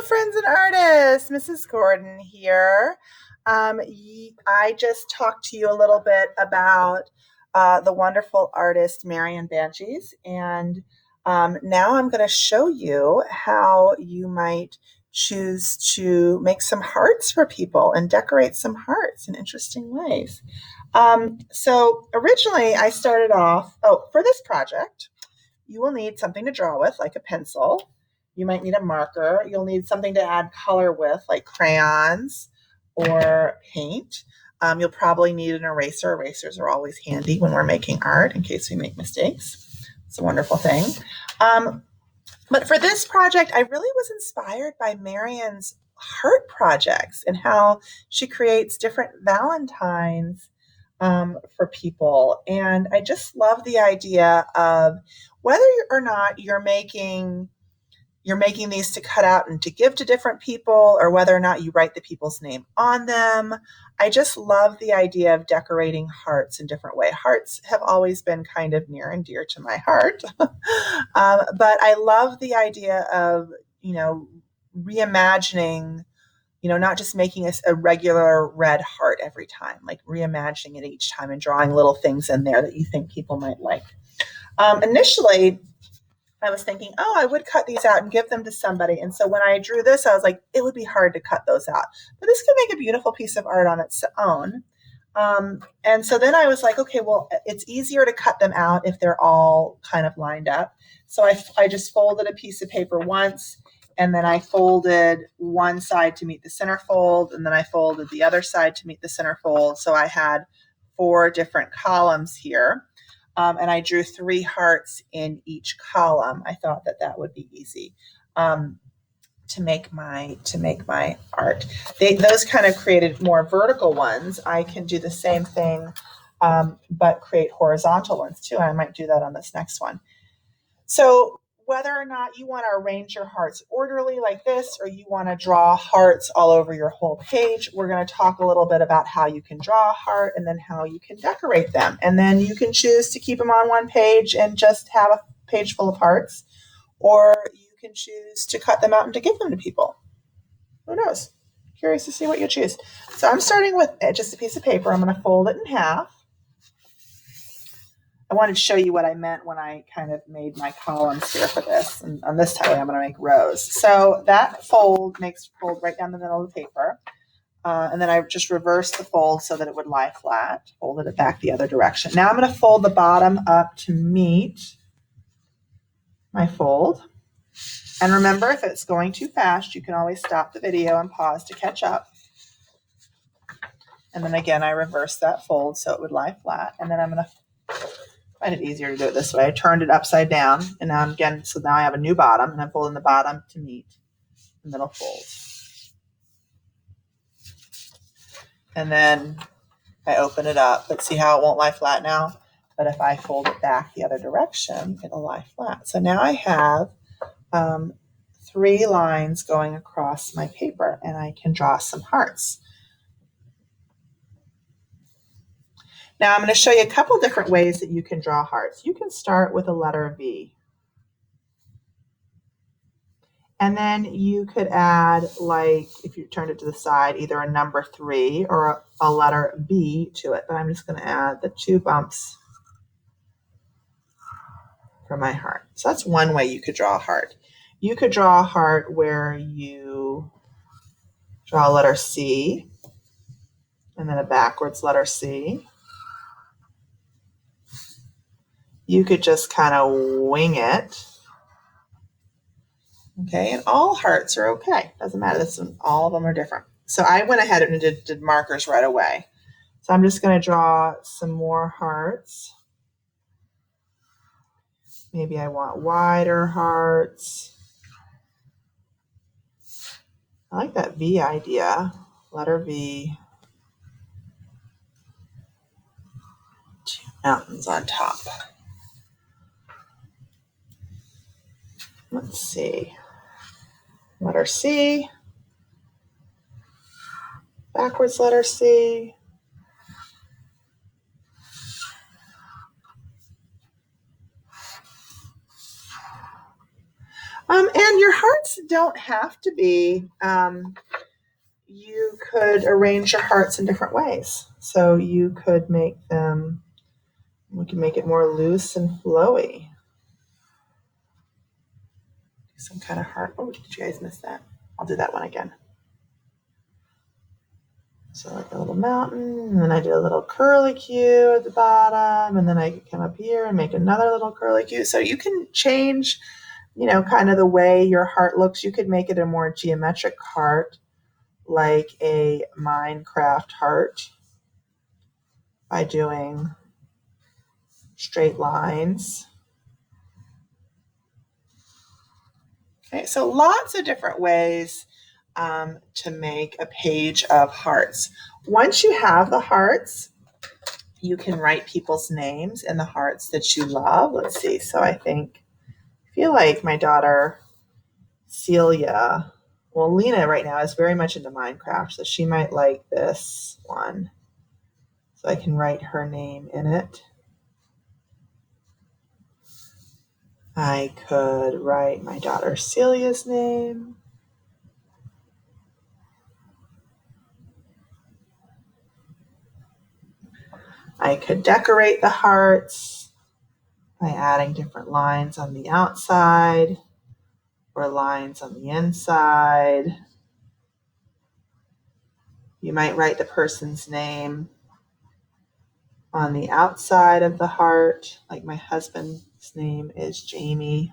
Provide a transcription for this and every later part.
friends and artists. Mrs. Gordon here. I just talked to you a little bit about the wonderful artist Marian Bantjes, and now I'm going to show you how you might choose to make some hearts for people and decorate some hearts in interesting ways. So originally, I started off, for this project, you will need something to draw with, like a pencil. You might need a marker. You'll need something to add color with, like crayons or paint. You'll probably need an eraser. Erasers are always handy when we're making art in case we make mistakes. It's a wonderful thing. But for this project, I really was inspired by Marian's heart projects and how she creates different Valentines for people. And I just love the idea of whether or not you're making these to cut out and to give to different people, or whether or not you write the people's name on them. I just love the idea of decorating hearts in different ways. Hearts have always been kind of near and dear to my heart. But I love the idea of, reimagining, not just making a regular red heart every time, like reimagining it each time and drawing little things in there that you think people might like. Initially, I was thinking, I would cut these out and give them to somebody. And so when I drew this, I was like, it would be hard to cut those out. But this could make a beautiful piece of art on its own. And so then I was like, okay, well, it's easier to cut them out if they're all kind of lined up. So I just folded a piece of paper once, and then I folded one side to meet the center fold, and then I folded the other side to meet the center fold. So I had 4 different columns here. And I drew 3 hearts in each column. I thought that would be easy to make my art. Those kind of created more vertical ones. I can do the same thing, but create horizontal ones too. I might do that on this next one. So whether or not you want to arrange your hearts orderly like this, or you want to draw hearts all over your whole page, we're going to talk a little bit about how you can draw a heart and then how you can decorate them. And then you can choose to keep them on one page and just have a page full of hearts, or you can choose to cut them out and to give them to people. Who knows? Curious to see what you choose. So I'm starting with just a piece of paper. I'm going to fold it in half. I wanted to show you what I meant when I kind of made my columns here for this. And on this way, I'm going to make rows. So that fold makes fold right down the middle of the paper. And then I just reversed the fold so that it would lie flat, folded it back the other direction. Now I'm going to fold the bottom up to meet my fold. And remember, if it's going too fast, you can always stop the video and pause to catch up. And then again, I reversed that fold so it would lie flat. And then I'm going to find it easier to do it this way. I turned it upside down, and now now I have a new bottom, and I'm folding the bottom to meet the middle fold. And then I open it up, but see how it won't lie flat now? But if I fold it back the other direction, it'll lie flat. So now I have 3 lines going across my paper, and I can draw some hearts. Now I'm going to show you a couple different ways that you can draw hearts. You can start with a letter V. And then you could add, like, if you turned it to the side, either a number 3 or a letter B to it. But I'm just going to add the 2 bumps for my heart. So that's one way you could draw a heart. You could draw a heart where you draw a letter C and then a backwards letter C. You could just kind of wing it. Okay, and all hearts are okay. Doesn't matter. All of them are different. So I went ahead and did markers right away. So I'm just going to draw some more hearts. Maybe I want wider hearts. I like that V idea. Letter V. 2 mountains on top. Let's see. Letter C. Backwards letter C. And your hearts don't have to be, you could arrange your hearts in different ways. So you could make them, we can make it more loose and flowy. Some kind of heart. Oh, did you guys miss that? I'll do that one again. So like a little mountain, and then I do a little curlicue at the bottom, and then I come up here and make another little curlicue. So you can change, kind of the way your heart looks. You could make it a more geometric heart, like a Minecraft heart, by doing straight lines. Okay, so lots of different ways to make a page of hearts. Once you have the hearts, you can write people's names in the hearts that you love. Let's see. So I feel like my daughter Celia, well, Lena right now is very much into Minecraft, so she might like this one. So I can write her name in it. I could write my daughter Celia's name. I could decorate the hearts by adding different lines on the outside or lines on the inside. You might write the person's name on the outside of the heart, like my husband's name is Jamie,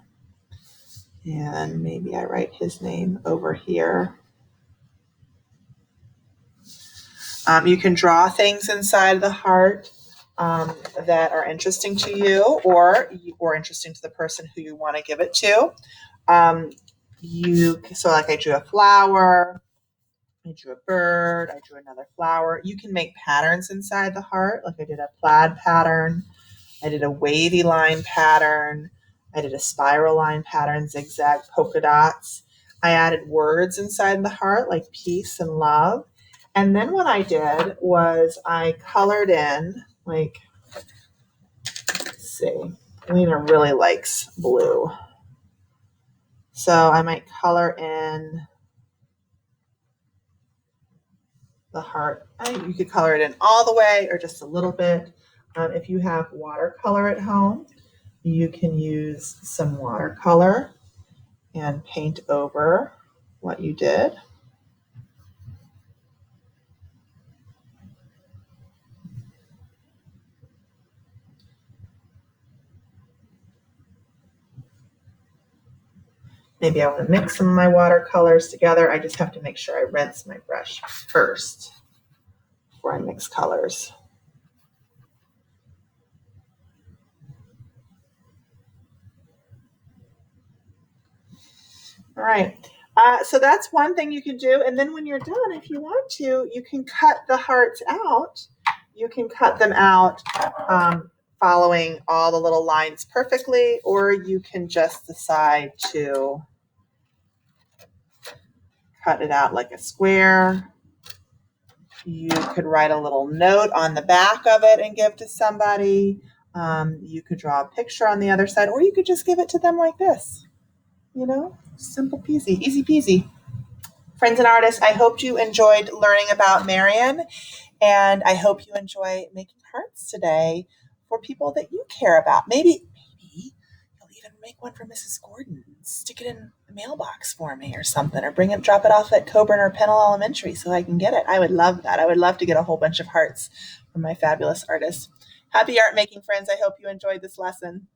and maybe I write his name over here. You can draw things inside the heart that are interesting to you or interesting to the person who you want to give it to. So like I drew a flower, I drew a bird, I drew another flower. You can make patterns inside the heart, like I did a plaid pattern, I did a wavy line pattern, I did a spiral line pattern, zigzag polka dots. I added words inside the heart, like peace and love. And then what I did was I colored in, like, let's see, Lena really likes blue. So I might color in the heart. You could color it in all the way or just a little bit. If you have watercolor at home, you can use some watercolor and paint over what you did. Maybe I want to mix some of my watercolors together. I just have to make sure I rinse my brush first before I mix colors. All right. So that's one thing you can do. And then when you're done, if you want to, you can cut the hearts out. You can cut them out following all the little lines perfectly, or you can just decide to cut it out like a square. You could write a little note on the back of it and give to somebody. You could draw a picture on the other side, or you could just give it to them like this. Simple peasy, easy peasy. Friends and artists, I hope you enjoyed learning about Marian, and I hope you enjoy making hearts today for people that you care about. Maybe you'll even make one for Mrs. Gordon. Stick it in the mailbox for me or something, or drop it off at Coburn or Pennell Elementary so I can get it. I would love that. I would love to get a whole bunch of hearts from my fabulous artists. Happy art making, friends. I hope you enjoyed this lesson.